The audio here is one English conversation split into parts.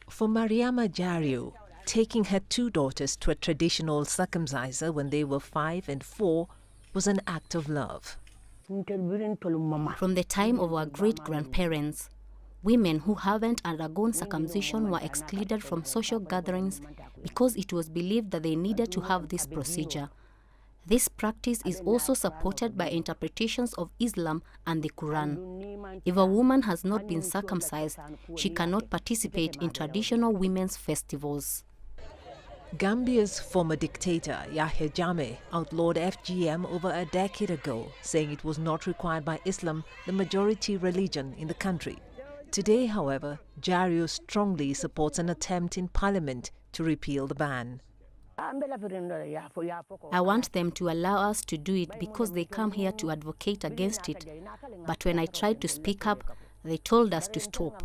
For Mariama Jario, taking her two daughters to a traditional circumciser when they were 5 and 4 was an act of love. From the time of our great-grandparents, women who haven't undergone circumcision were excluded from social gatherings because it was believed that they needed to have this procedure. This practice is also supported by interpretations of Islam and the Quran. If a woman has not been circumcised, she cannot participate in traditional women's festivals. Gambia's former dictator, Yahya Jammeh, outlawed FGM over a decade ago, saying it was not required by Islam, the majority religion in the country. Today, however, Jario strongly supports an attempt in parliament to repeal the ban. I want them to allow us to do it because they come here to advocate against it. But when I tried to speak up, they told us to stop.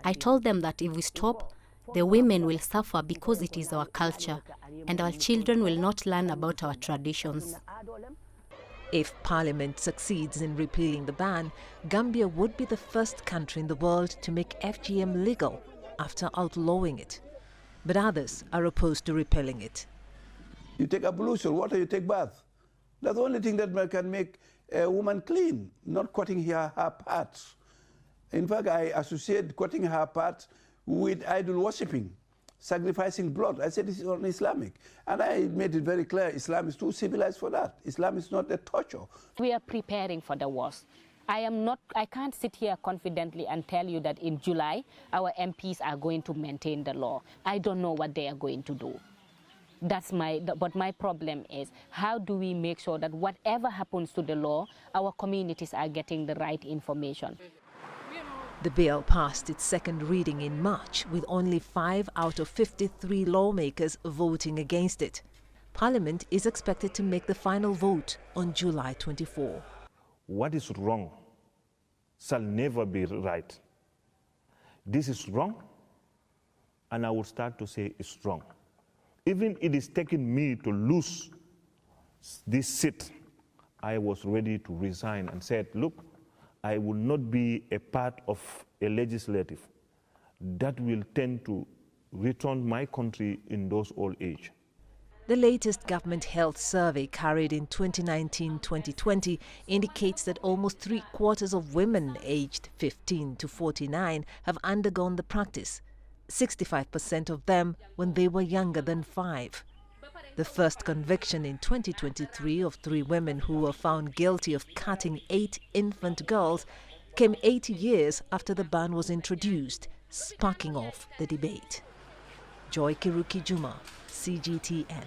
I told them that if we stop, the women will suffer because it is our culture, and our children will not learn about our traditions. If Parliament succeeds in repealing the ban, Gambia would be the first country in the world to make FGM legal after outlawing it. But others are opposed to repealing it. You take ablution, water, you take bath. That's the only thing that can make a woman clean, not cutting her parts. In fact, I associate cutting her parts with idol worshipping, sacrificing blood. I said this is un-Islamic. And I made it very clear, Islam is too civilized for that. Islam is not a torture. We are preparing for the worst. I can't sit here confidently and tell you that in July, our MPs are going to maintain the law. I don't know what they are going to do. But my problem is, how do we make sure that whatever happens to the law, our communities are getting the right information? The bill passed its second reading in March, with only 5 out of 53 lawmakers voting against it. Parliament is expected to make the final vote on July 24. What is wrong shall never be right. This is wrong, and I will start to say it's wrong. Even it is taking me to lose this seat, I was ready to resign and said, look, I will not be a part of a legislative that will tend to return my country in those old age. The latest government health survey carried in 2019-2020 indicates that almost 3/4 of women aged 15 to 49 have undergone the practice, 65% of them when they were younger than 5. The first conviction in 2023 of 3 women who were found guilty of cutting 8 infant girls came 80 years after the ban was introduced, sparking off the debate. Joy Kiruki Juma, CGTN.